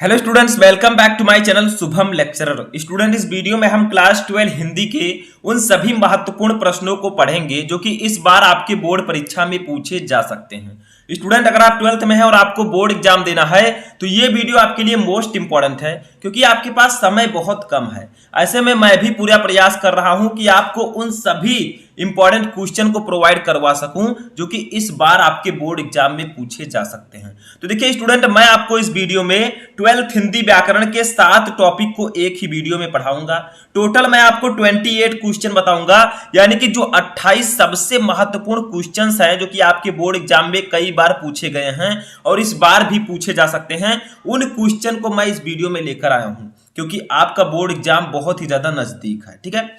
Hello students, welcome back to my channel Shubham lecturer. Student, इस video में हम class 12 Hindi के उन सभी महत्वपूर्ण प्रश्नों को पढ़ेंगे जो कि इस बार आपके बोर्ड परीक्षा में पूछे जा सकते हैं। स्टूडेंट, अगर आप 12th में हैं और आपको बोर्ड एग्जाम देना है तो ये वीडियो आपके लिए मोस्ट इंपॉर्टेंट है, क्योंकि आपके पास समय बहुत कम है। ऐसे में मैं भी पूरा प्रयास कर रहा हूं कि आपको उन सभी इंपॉर्टेंट क्वेश्चन को प्रोवाइड करवा सकूं जो कि इस बार आपके बोर्ड एग्जाम में पूछे जा सकते हैं। तो देखिए स्टूडेंट, मैं आपको इस वीडियो में 12th हिंदी व्याकरण के 7 टॉपिक को एक ही वीडियो में पढ़ाऊंगा। टोटल मैं आपको 28 क्वेश्चन बताऊंगा, यानी कि जो 28 सबसे महत्वपूर्ण क्वेश्चंस हैं जो कि आपके बोर्ड एग्जाम में कई बार पूछे गए हैं और इस बार भी पूछे जा सकते हैं, उन क्वेश्चन को मैं इस वीडियो में लेकर आया हूं, क्योंकि आपका बोर्ड एग्जाम बहुत ही ज्यादा नजदीक है। ठीक है,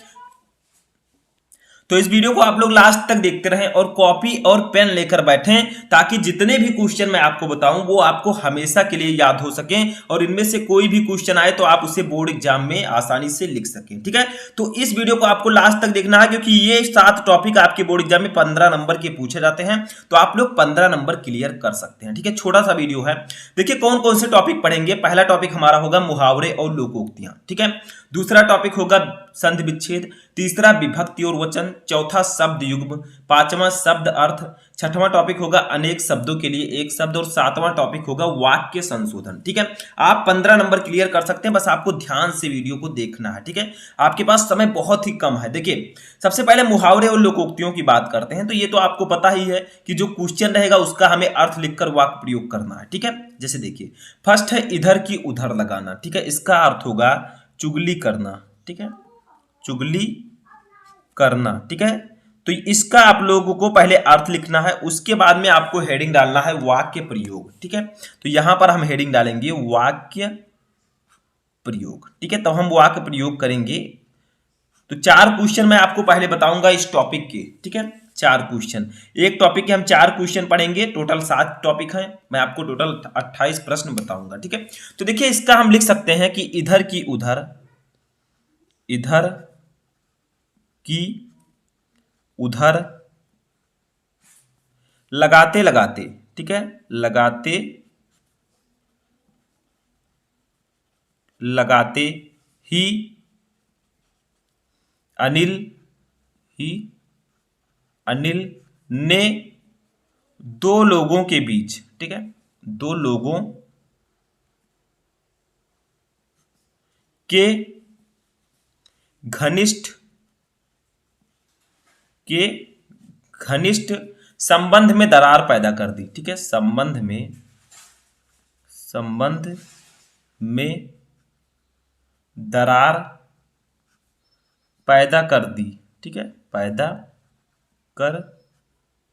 तो इस वीडियो को आप लोग लास्ट तक देखते रहें और कॉपी और पेन लेकर बैठें, ताकि जितने भी क्वेश्चन मैं आपको बताऊं वो आपको हमेशा के लिए याद हो सकें और इनमें से कोई भी क्वेश्चन आए तो आप उसे बोर्ड एग्जाम में आसानी से लिख सकें। ठीक है, तो इस वीडियो को आपको लास्ट तक देखना है, क्योंकि ये 7 टॉपिक आपके बोर्ड एग्जाम में 15 नंबर के पूछे जाते हैं, तो आप लोग 15 नंबर क्लियर कर सकते हैं। ठीक है, छोटा सा वीडियो है। देखिए कौन कौन से टॉपिक पढ़ेंगे। पहला टॉपिक हमारा होगा मुहावरे और लोकोक्तियां। ठीक है, दूसरा टॉपिक होगा संधि विच्छेद, तीसरा विभक्ति और वचन, चौथा शब्द युग्म, पांचवा शब्द अर्थ, छठवां टॉपिक होगा अनेक शब्दों के लिए एक शब्द और सातवां टॉपिक होगा वाक्य संशोधन। ठीक है, आप 15 नंबर क्लियर कर सकते हैं, बस आपको ध्यान से वीडियो को देखना है। ठीक है, आपके पास समय बहुत ही कम है। देखिए सबसे पहले मुहावरे और लोकोक्तियों की बात करते हैं, तो ये तो आपको पता ही है कि जो क्वेश्चन रहेगा उसका हमें अर्थ लिखकर वाक्य प्रयोग करना है। ठीक है, जैसे देखिए फर्स्ट है इधर की उधर लगाना। ठीक है, इसका अर्थ होगा चुगली करना। ठीक है, चुगली करना। ठीक है, तो इसका आप लोगों को पहले अर्थ लिखना है, उसके बाद में आपको हेडिंग डालना है वाक्य प्रयोग। ठीक है, तो यहां पर हम हेडिंग डालेंगे वाक्य प्रयोग। ठीक है, तो हम वाक्य प्रयोग करेंगे। तो 4 क्वेश्चन मैं आपको पहले बताऊंगा इस टॉपिक के। ठीक है, 4 क्वेश्चन, एक टॉपिक के हम 4 क्वेश्चन पढ़ेंगे। टोटल 7 टॉपिक हैं, मैं आपको टोटल 28 प्रश्न बताऊंगा। ठीक है, तो देखिए इसका हम लिख सकते हैं कि इधर की उधर, इधर की उधर लगाते लगाते। ठीक है, लगाते लगाते ही अनिल ही अनिल ने 2 लोगों के बीच, ठीक है, 2 लोगों के घनिष्ठ के घनिष्ठ संबंध में दरार पैदा कर दी। ठीक है, संबंध में दरार पैदा कर दी। ठीक है, पैदा कर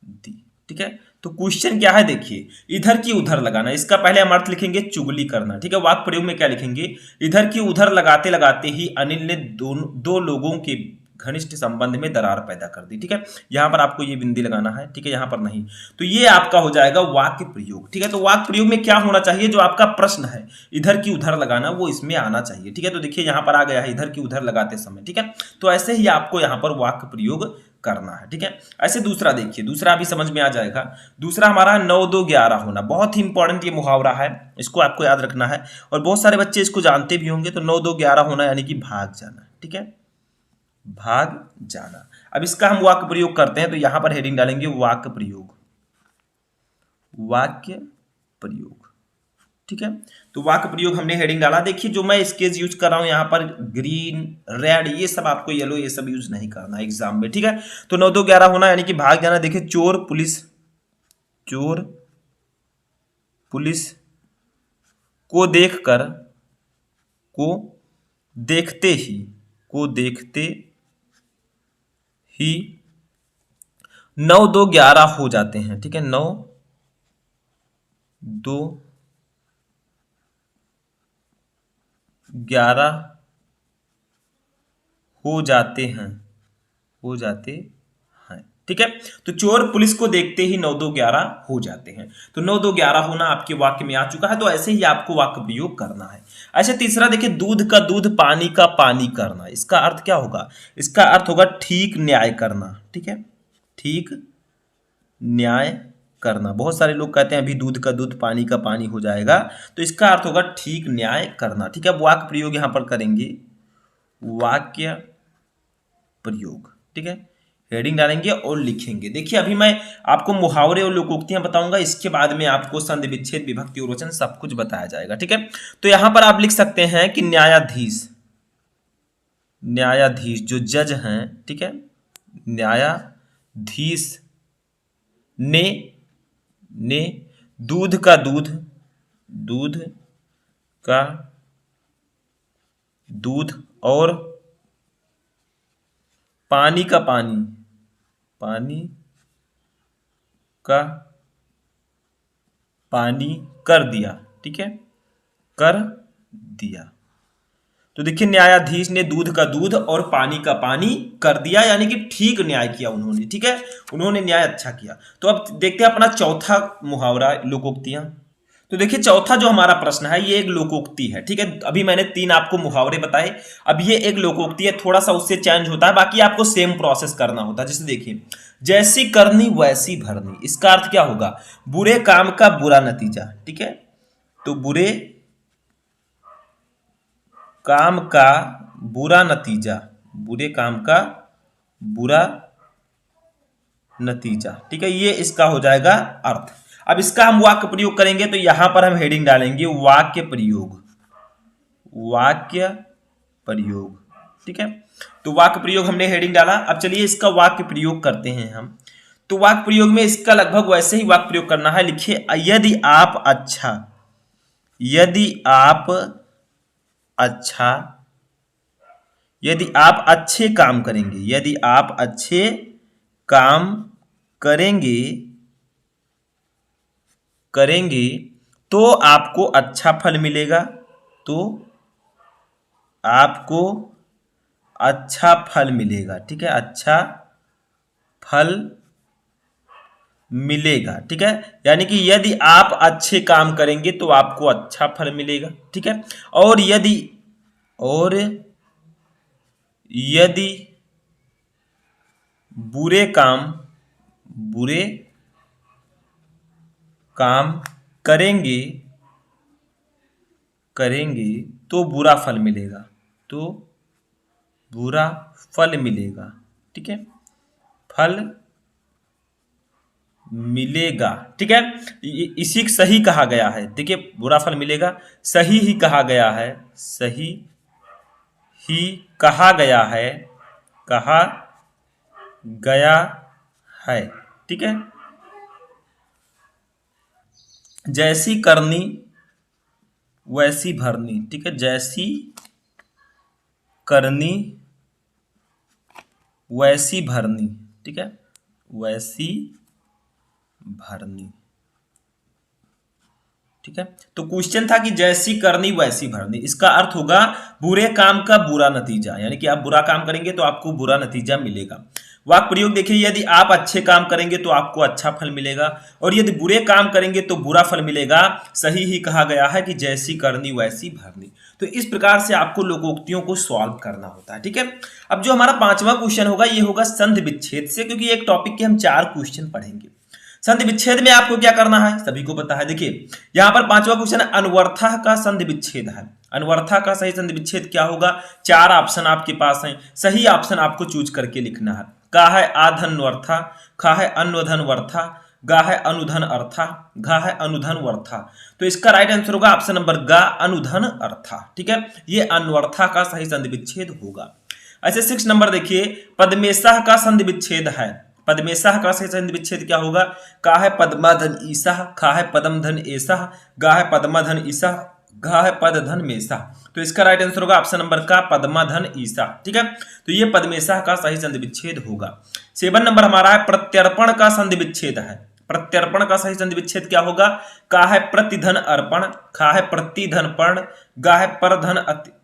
दी। ठीक है, तो क्वेश्चन क्या है, देखिए इधर की उधर लगाना, इसका पहले हम अर्थ लिखेंगे चुगली करना। ठीक है, वाक्य प्रयोग में क्या लिखेंगे, इधर की उधर लगाते लगाते ही अनिल ने 2 लोगों के घनिष्ठ संबंध में दरार पैदा कर दी। ठीक है, यहां पर आपको ये बिंदी लगाना है। ठीक है, यहां पर नहीं, तो ये आपका हो जाएगा वाक्य प्रयोग। ठीक है, तो वाक्य प्रयोग में क्या होना चाहिए, जो आपका प्रश्न है इधर की उधर लगाना वो इसमें आना चाहिए। ठीक है, तो देखिए यहां पर आ गया है इधर की उधर लगाते समय। ठीक है, तो ऐसे ही आपको यहां पर वाक्य प्रयोग करना है। ठीक है, ऐसे दूसरा देखिए, दूसरा अभी समझ में आ जाएगा। दूसरा हमारा 9 2 11 होना, बहुत ही इंपॉर्टेंट ये मुहावरा है, इसको आपको याद रखना है और बहुत सारे बच्चे इसको जानते भी होंगे। तो 9 2 11 होना यानी कि भाग जाना। ठीक है, भाग जाना। अब इसका हम वाक्य प्रयोग करते हैं, तो यहां पर हेडिंग डालेंगे वाक्य प्रयोग, वाक्य प्रयोग। ठीक है, तो वाक्य प्रयोग हमने हेडिंग डाला। देखिए जो मैं स्केच यूज कर रहा हूं यहां पर ग्रीन रेड, ये सब आपको येलो ये सब यूज नहीं करना एग्जाम में। ठीक है, तो 9 2 11 होना यानी कि भाग जाना। देखिए चोर पुलिस को देखकर, को देखते ही 9 2 11 हो जाते हैं। ठीक है, 9 2 11 हो जाते हैं। ठीक है, तो चोर पुलिस को देखते ही 9 2 11 हो जाते हैं। तो 9 2 11 होना आपके वाक्य में आ चुका है, तो ऐसे ही आपको वाक्य प्रयोग करना है। अच्छा तीसरा देखिए, दूध का दूध पानी का पानी करना, इसका अर्थ क्या होगा, इसका अर्थ होगा ठीक न्याय करना। ठीक है, ठीक न्याय करना। बहुत सारे लोग कहते हैं अभी दूध का दूध पानी का पानी हो जाएगा, तो इसका अर्थ होगा ठीक न्याय करना। ठीक है, अब वाक्य प्रयोग यहां पर करेंगे, वाक्य प्रयोग। ठीक है, हेडिंग डालेंगे और लिखेंगे। देखिए अभी मैं आपको मुहावरे और लोकोक्तियां बताऊंगा, इसके बाद में आपको संधि विच्छेद विभक्ति और वचन सब कुछ बताया जाएगा। ठीक है, तो यहां पर आप लिख सकते हैं कि न्यायाधीश, न्यायाधीश जो जज हैं, ठीक है, न्यायाधीश ने दूध का दूध, दूध का दूध और पानी का पानी, पानी का पानी कर दिया। ठीक है, कर दिया। तो देखिए न्यायाधीश ने दूध का दूध और पानी का पानी कर दिया, यानी कि ठीक न्याय किया उन्होंने। ठीक है, उन्होंने न्याय अच्छा किया। तो अब देखते हैं अपना चौथा मुहावरा, लोकोक्तियां। तो देखिए चौथा जो हमारा प्रश्न है ये एक लोकोक्ति है। ठीक है, अभी मैंने 3 आपको मुहावरे बताए, अब ये एक लोकोक्ति है, थोड़ा सा उससे चेंज होता है, बाकी आपको सेम प्रोसेस करना होता है। जैसे देखिए, जैसी करनी वैसी भरनी, इसका अर्थ क्या होगा? बुरे काम का बुरा नतीजा। ठीक है, तो बुरे काम का बुरा नतीजा, बुरे काम का बुरा नतीजा। ठीक है, ये इसका हो जाएगा अर्थ। अब इसका हम वाक्य प्रयोग करेंगे, तो यहां पर हम हेडिंग डालेंगे वाक्य प्रयोग, वाक्य प्रयोग। ठीक है, तो वाक्य प्रयोग हमने हेडिंग डाला। अब चलिए इसका वाक्य प्रयोग करते हैं हम। तो वाक्य प्रयोग में इसका लगभग वैसे ही वाक्य प्रयोग करना है। लिखिए, यदि आप अच्छा, यदि आप अच्छा, यदि आप अच्छे काम करेंगे, यदि आप अच्छे काम करेंगे, करेंगे तो आपको अच्छा फल मिलेगा, तो आपको अच्छा फल मिलेगा। ठीक है, अच्छा फल मिलेगा। ठीक है, यानी कि यदि आप अच्छे काम करेंगे तो आपको अच्छा फल मिलेगा। ठीक है, और यदि बुरे काम करेंगे, तो बुरा फल मिलेगा, तो बुरा फल मिलेगा। ठीक है, फल मिलेगा। ठीक है, इसी सही कहा गया है। देखिए बुरा फल मिलेगा, सही ही कहा गया है, सही ही कहा गया है, कहा गया है। ठीक है, जैसी करनी वैसी भरनी। ठीक है, जैसी करनी वैसी भरनी। ठीक है, वैसी भरनी। ठीक है, तो क्वेश्चन था कि जैसी करनी वैसी भरनी, इसका अर्थ होगा बुरे काम का बुरा नतीजा, यानी कि आप बुरा काम करेंगे तो आपको बुरा नतीजा मिलेगा। वाक्य प्रयोग देखिए, यदि आप अच्छे काम करेंगे तो आपको अच्छा फल मिलेगा, और यदि बुरे काम करेंगे तो बुरा फल मिलेगा। सही ही कहा गया है कि जैसी करनी वैसी भरनी। तो इस प्रकार से आपको लोकोक्तियों को सॉल्व करना होता है। ठीक है, अब जो हमारा 5वां क्वेश्चन होगा ये होगा संधि विच्छेद से, क्योंकि एक टॉपिक के हम 4 क्वेश्चन पढ़ेंगे। संधि विच्छेद में आपको क्या करना है सभी को पता है। देखिए यहां पर 5वां क्वेश्चन अनुवर्था का संधि विच्छेद है। अनुवर्था का सही संधि विच्छेद क्या होगा? 4 ऑप्शन आपके पास हैं, सही ऑप्शन आपको चूज करके लिखना है। का है आधन्वर्था, खा है अन्वधनवर्था, गा है अनुधन अर्था, घा है अनुधन वर्था। तो इसका राइट आंसर होगा ऑप्शन नंबर गा, अनुधन अर्था। ठीक है, ये अन्वर्था का सही संधि विच्छेद होगा। ऐसे 6 नंबर देखिए, पद्मेशाह का संधि विच्छेद है। पद्मेशाह का सही संधि विच्छेद क्या होगा? का है पद्माधन ईसाह, खा है पदम धन एसाह, गा है पद्माधन ईसाह, घा है पद धन मेसाह। तो इसका राइट आंसर होगा ऑप्शन नंबर का पद्माधन ईसा। ठीक है, तो ये पद्मेशाह का सही संधि विच्छेद होगा। 7 नंबर हमारा है प्रत्यर्पण का संधि विच्छेद है। प्रत्यर्पण का सही संधि विच्छेद क्या होगा? का है प्रतिधन अर्पण, खा है प्रतिधन पर्ण, गा है परधन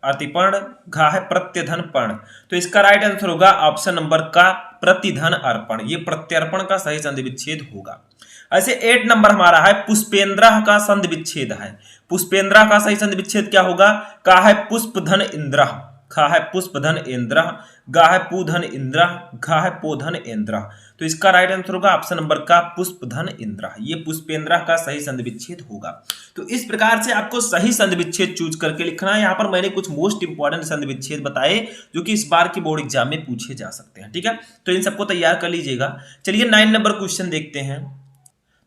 अतिपर्ण, घा है प्रत्यधन पर्ण। तो इसका राइट आंसर होगा ऑप्शन नंबर का प्रतिधन अर्पण। ये प्रत्यर्पण का सही संधि विच्छेद होगा। ऐसे 8 नंबर हमारा है पुष्पेंद्र का संधि विच्छेद है। पुष्पेंद्र का सही संधि विच्छेद क्या होगा? का है पुष्पधन इंद्र, खा है पुष्पधन इंद्र, गा है पूधन इंद्र, घा है पोधन इंद्र। तो इसका राइट आंसर होगा ऑप्शन नंबर का पुष्पधन इंद्रा। ये पुष्पेंद्रा का सही संधि विच्छेद होगा। तो इस प्रकार से आपको सही संधि विच्छेद चूज करके लिखना है। यहाँ पर मैंने कुछ मोस्ट इंपॉर्टेंट संधि विच्छेद बताए जो कि इस बार की बोर्ड एग्जाम में पूछे जा सकते हैं, ठीक है। तो इन सबको तैयार कर लीजिएगा। चलिए 9 नंबर क्वेश्चन देखते हैं।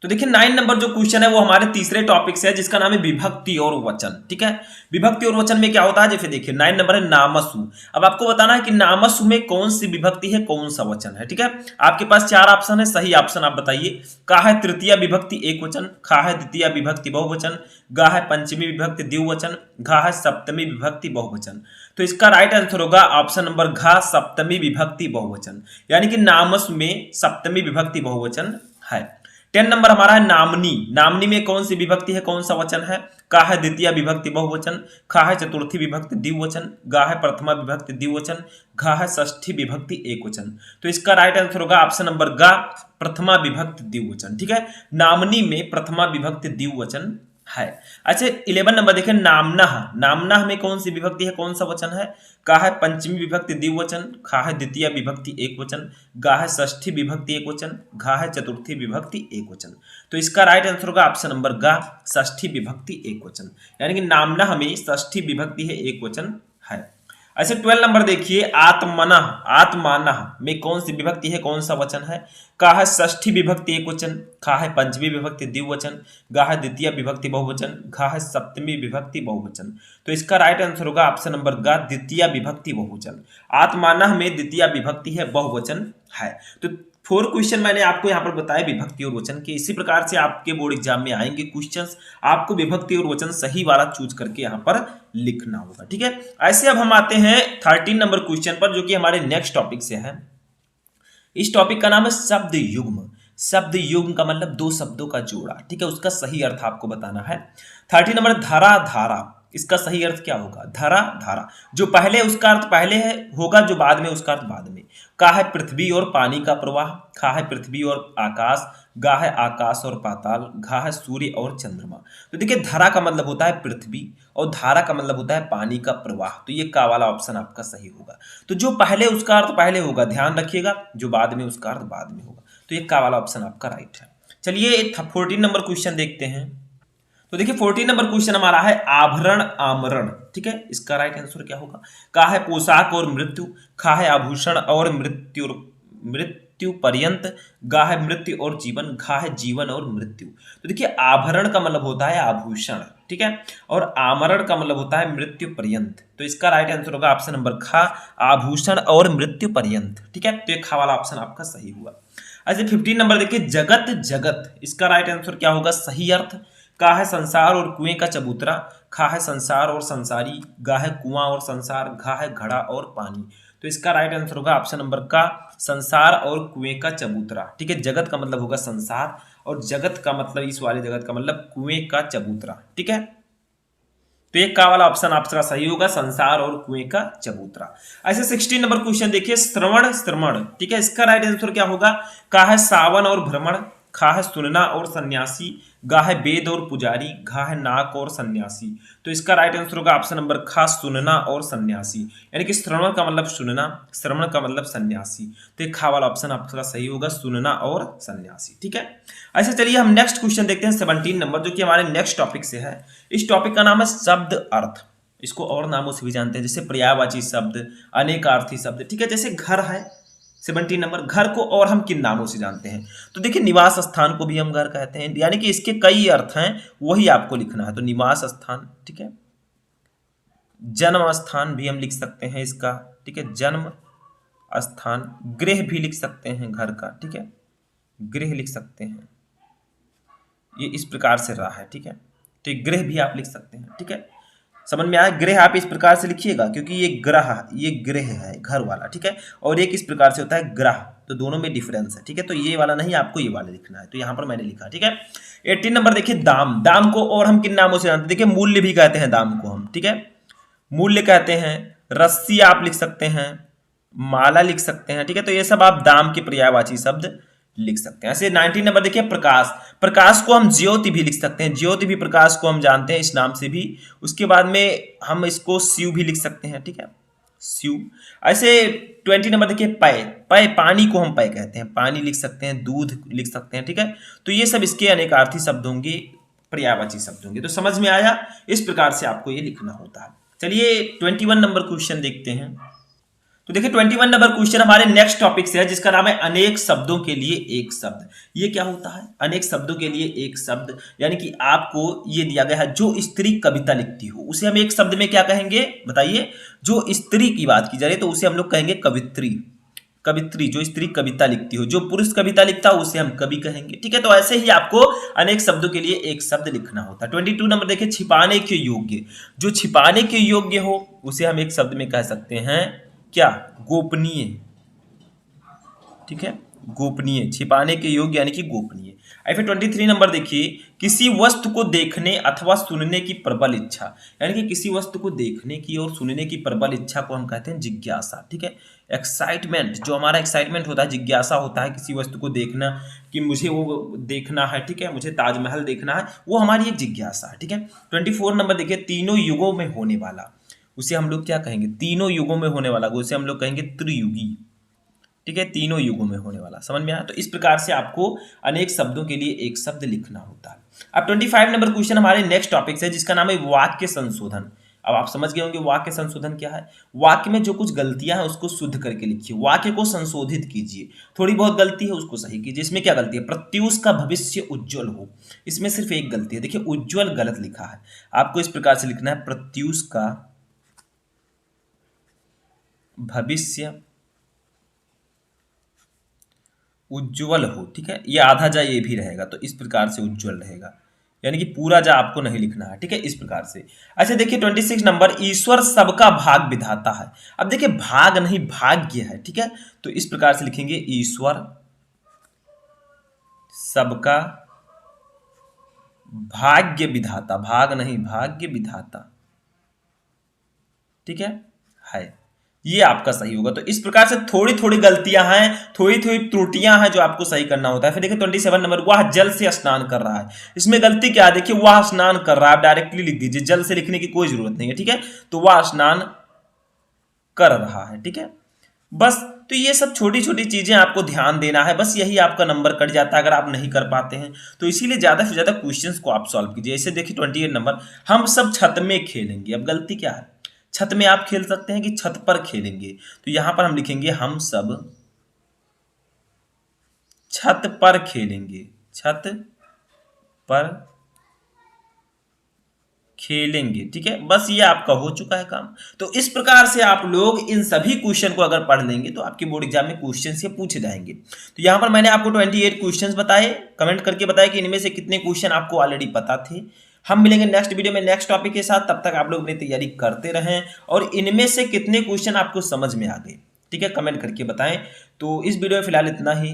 तो देखिए 9 नंबर जो क्वेश्चन है वो हमारे तीसरे टॉपिक से है, जिसका नाम है विभक्ति और वचन, ठीक है। विभक्ति और वचन में क्या होता है, जैसे देखिए 9 नंबर है नामसु। अब आपको बताना है कि नामसु में कौन सी विभक्ति है, कौन सा वचन है, ठीक है। आपके पास 4 ऑप्शन है, सही ऑप्शन आप बताइए। का है तृतीय विभक्ति एक वचन, खा है द्वितीय विभक्ति बहुवचन, गा है पंचमी विभक्ति द्विवचन, घा है सप्तमी विभक्ति बहुवचन। तो इसका राइट आंसर होगा ऑप्शन नंबर घा, सप्तमी विभक्ति बहुवचन, यानी कि नामस में सप्तमी विभक्ति बहुवचन है। 10 नंबर हमारा है नामनी। नामनी में कौन सी विभक्ति है, कौन सा वचन है। का है द्वितीय विभक्ति बहुवचन, खा है चतुर्थी विभक्ति द्विवचन, गा है प्रथमा विभक्ति द्विवचन, घा है षष्ठी विभक्ति एकवचन। तो इसका राइट आंसर होगा ऑप्शन नंबर गा, प्रथमा विभक्ति द्विवचन, ठीक है। नामनी में प्रथमा विभक्ति द्विवचन है। अच्छा 11 नंबर देखें नामनाह। नामनाह में कौन सी विभक्ति है, कौन सा वचन है। का है पंचमी विभक्ति द्विवचन, खा है द्वितीय विभक्ति एक वचन, गा है षष्ठी विभक्ति एक वचन, घा है चतुर्थी विभक्ति एक वचन। तो इसका राइट आंसर होगा ऑप्शन नंबर गा, षष्ठी विभक्ति एक वचन, यानी कि नामनाह में षष्ठी विभक्ति है, एक वचन है। ऐसे 12 नंबर देखिए आत्मनः। आत्मानः में कौन सी विभक्ति है, कौन सा वचन है। का है षष्ठी विभक्ति एक वचन, खा है पंचमी विभक्ति द्विवचन, गा है द्वितीय विभक्ति बहुवचन, घा है सप्तमी विभक्ति बहुवचन। तो इसका राइट आंसर होगा ऑप्शन नंबर गा, द्वितीय विभक्ति बहुवचन। आत्मानः में द्वितीय विभक्ति है, बहुवचन है। तो 4 क्वेश्चन मैंने आपको यहाँ पर बताया विभक्ति और वचन के। इसी प्रकार से आपके बोर्ड एग्जाम में आएंगे क्वेश्चंस, आपको विभक्ति और वचन सही वाला चूज करके यहाँ पर लिखना होगा, ठीक है। ऐसे अब हम आते हैं 13 नंबर क्वेश्चन पर, जो कि हमारे नेक्स्ट टॉपिक से है। इस टॉपिक का नाम है शब्द युग्म। शब्द युग्म का मतलब 2 शब्दों का जोड़ा, ठीक है, उसका सही अर्थ आपको बताना है। 13 नंबर धरा धारा, इसका सही अर्थ क्या होगा। धरा धारा, जो पहले उसका अर्थ पहले है होगा, जो बाद में उसका अर्थ बाद में। का है पृथ्वी और पानी का प्रवाह, खा है पृथ्वी और आकाश, गा है आकाश और पाताल, घा है सूर्य और चंद्रमा। तो देखिए धरा का मतलब होता है पृथ्वी और धारा का मतलब होता है पानी का प्रवाह। तो ये का वाला ऑप्शन आपका सही होगा। तो जो पहले उसका अर्थ पहले होगा, ध्यान रखिएगा, जो बाद में उसका अर्थ बाद में होगा। तो ये का वाला ऑप्शन आपका राइट है। चलिए 14 नंबर क्वेश्चन देखते हैं। तो देखिए 14 नंबर क्वेश्चन हमारा है आभरण आमरण, ठीक है। इसका राइट आंसर क्या होगा। का है पोशाक और मृत्यु, खा है आभूषण और मृत्यु पर्यंत, गा है मृत्यु और जीवन, घा है जीवन और मृत्यु। तो देखिए आभरण का मतलब होता है आभूषण, ठीक है, और आमरण का मतलब होता है मृत्यु पर्यंत। तो इसका राइट आंसर होगा ऑप्शन नंबर खा, आभूषण और मृत्यु पर्यंत, ठीक है। तो ये खा वाला ऑप्शन आपका सही हुआ। ऐसे 15 नंबर देखिए जगत जगत, इसका राइट आंसर क्या होगा। सही अर्थ का है संसार और कुएं का चबूतरा, खा है संसार और संसारी, गा है कुआं और संसार, घा है घड़ा और पानी। तो इसका राइट आंसर होगा ऑप्शन नंबर का संसार और कुएं का चबूतरा, ठीक है। जगत का मतलब होगा संसार और जगत का मतलब इस वाले जगत का मतलब कुएं का चबूतरा, ठीक है। तो एक का वाला ऑप्शन आपका सही होगा, संसार और कुएं का चबूतरा। ऐसे 16 नंबर क्वेश्चन देखिए श्रवण श्रमण, ठीक है। इसका राइट आंसर क्या होगा। का है सावन और भ्रमण, खा है सुनना और सन्यासी, गा है वेद और पुजारी, घा है नाक और सन्यासी। तो इसका राइट आंसर होगा ऑप्शन नंबर खा, सुनना और सन्यासी, यानी कि श्रवण का मतलब सुनना, श्रवण का मतलब सन्यासी। तो एक खा वाला ऑप्शन आपका सही होगा, सुनना और सन्यासी, ठीक है। ऐसे चलिए हम नेक्स्ट क्वेश्चन देखते हैं 17 नंबर, जो कि हमारे नेक्स्ट टॉपिक से है। इस टॉपिक का नाम है शब्द अर्थ। इसको और नामों से भी जानते हैं, जैसे पर्यायवाची शब्द, अनेकार्थी शब्द, ठीक है। जैसे घर है 17 नंबर, घर को और हम किन नामों से जानते हैं। तो देखिए निवास स्थान को भी हम घर कहते हैं, यानी कि इसके कई अर्थ हैं, वही आपको लिखना है। तो निवास स्थान, ठीक है। जन्म स्थान भी हम लिख सकते हैं इसका, ठीक है, जन्म स्थान। गृह भी लिख सकते हैं घर का, ठीक है, गृह लिख सकते हैं। ये इस प्रकार से रहा है, ठीक है। तो गृह भी आप लिख सकते हैं, ठीक है। समझ में आया। गृह आप इस प्रकार से लिखिएगा, क्योंकि ये गृह है घर वाला, ठीक है, और एक इस प्रकार से होता है ग्रह, तो दोनों में डिफरेंस है, ठीक है। तो ये वाला नहीं, आपको ये वाला लिखना है। तो यहाँ पर मैंने लिखा, ठीक है। 18 नंबर देखिए दाम। दाम को और हम किन नामों से जानते हैं। देखिए मूल्य भी कहते हैं दाम को हम, ठीक है, मूल्य कहते हैं। रस्सी आप लिख सकते हैं, माला लिख सकते हैं, ठीक है। तो ये सब आप दाम के पर्यायवाची शब्द लिख सकते हैं। ऐसे 19 नंबर देखिए प्रकाश। प्रकाश को हम ज्योति भी लिख सकते हैं, ज्योति भी प्रकाश को हम जानते हैं इस नाम से भी। उसके बाद में हम इसको शिव भी लिख सकते हैं, ठीक है, स्यू। ऐसे 20 नंबर देखिए पय, पय पानी को हम पय कहते हैं, पानी लिख सकते हैं, दूध लिख सकते हैं, ठीक है। तो ये सब इसके अनेकार्थी शब्द होंगे, पर्यायवाची शब्द होंगे। तो समझ में आया, इस प्रकार से आपको ये लिखना होता है। चलिए 21 नंबर क्वेश्चन देखते हैं। तो देखिए 21 नंबर क्वेश्चन हमारे नेक्स्ट टॉपिक से है, जिसका नाम है अनेक शब्दों के लिए एक शब्द। ये क्या होता है? अनेक शब्दों के लिए एक शब्द, यानी कि आपको ये दिया गया है, जो स्त्री कविता लिखती हो उसे हम एक शब्द में क्या कहेंगे बताइए। जो स्त्री की बात की जा रही है तो उसे हम लोग कहेंगे कवित्री। कवित्री जो स्त्री कविता लिखती हो, जो पुरुष कविता लिखता हो उसे हम कवि कहेंगे, ठीक है। तो ऐसे ही आपको अनेक शब्दों के लिए एक शब्द लिखना होता है। 22 नंबर देखिए छिपाने के योग्य, जो छिपाने के योग्य हो उसे हम एक शब्द में कह सकते हैं क्या? गोपनीय, ठीक है, गोपनीय, छिपाने के योग्य यानी कि गोपनीय। फिर 23 नंबर देखिए, किसी वस्तु को देखने अथवा सुनने की प्रबल इच्छा, यानी कि किसी वस्तु को देखने की और सुनने की प्रबल इच्छा को हम कहते हैं जिज्ञासा, ठीक है। एक्साइटमेंट, जो हमारा एक्साइटमेंट होता है, जिज्ञासा होता है किसी वस्तु को देखना, कि मुझे वो देखना है, ठीक है, मुझे ताजमहल देखना है, वो हमारी एक जिज्ञासा है, ठीक है। 24 नंबर देखिए, तीनों युगों में होने वाला, उसे हम लोग क्या कहेंगे? तीनों युगों में होने वाला, उसे हम लोग कहेंगे त्रियुगी, ठीक है, तीनों युगों में होने वाला। समझ में आया? तो इस प्रकार से आपको अनेक शब्दों के लिए एक शब्द लिखना होता है। अब 25 नंबर क्वेश्चन हमारे नेक्स्ट टॉपिक से, जिसका नाम है वाक्य संशोधन। अब आप समझ गए होंगे वाक्य संशोधन क्या है। वाक्य में जो कुछ गलतियां हैं उसको शुद्ध करके लिखिए, वाक्य को संशोधित कीजिए। थोड़ी बहुत गलती है उसको सही कीजिए। इसमें क्या गलती है? प्रत्यूष का भविष्य उज्ज्वल हो, इसमें सिर्फ एक गलती है। देखिए उज्ज्वल गलत लिखा है, आपको इस प्रकार से लिखना है, प्रत्यूष का भविष्य उज्ज्वल हो, ठीक है। ये आधा जा ये भी रहेगा, तो इस प्रकार से उज्ज्वल रहेगा, यानी कि पूरा जा आपको नहीं लिखना है, ठीक है, इस प्रकार से। अच्छा देखिए 26 नंबर, ईश्वर सबका भाग विधाता है। अब देखिए भाग नहीं भाग्य है, ठीक है, तो इस प्रकार से लिखेंगे, ईश्वर सबका भाग्य विधाता, भाग नहीं भाग्य विधाता, ठीक है। ये आपका सही होगा। तो इस प्रकार से थोड़ी थोड़ी गलतियां हैं, थोड़ी थोड़ी त्रुटियां हैं जो आपको सही करना होता है। फिर देखिए 27 नंबर, वह जल से स्नान कर रहा है। इसमें गलती क्या है? देखिए वह स्नान कर रहा है, आप डायरेक्टली लिख दीजिए, जल से लिखने की कोई जरूरत नहीं है, ठीक है। तो वह स्नान कर रहा है, ठीक है, बस। तो ये सब छोटी छोटी चीजें आपको ध्यान देना है, बस यही आपका नंबर कट जाता है अगर आप नहीं कर पाते हैं। तो इसीलिए ज्यादा से ज्यादा क्वेश्चंस को आप सॉल्व कीजिए। ऐसे देखिए 28 नंबर, हम सब छत में खेलेंगे। अब गलती क्या है? छत में आप खेल सकते हैं कि छत पर खेलेंगे, तो यहां पर हम लिखेंगे हम सब छत पर खेलेंगे, छत पर खेलेंगे, ठीक है, बस ये आपका हो चुका है काम। तो इस प्रकार से आप लोग इन सभी क्वेश्चन को अगर पढ़ लेंगे तो आपके बोर्ड एग्जाम में क्वेश्चन से पूछे जाएंगे। तो यहां पर मैंने आपको 28 क्वेश्चंस बताए, कमेंट करके बताया कि इनमें से कितने क्वेश्चन आपको ऑलरेडी पता थे। हम मिलेंगे नेक्स्ट वीडियो में नेक्स्ट टॉपिक के साथ, तब तक आप लोग अपनी तैयारी करते रहें और इनमें से कितने क्वेश्चन आपको समझ में आ गए, ठीक है, कमेंट करके बताएं। तो इस वीडियो में फिलहाल इतना ही।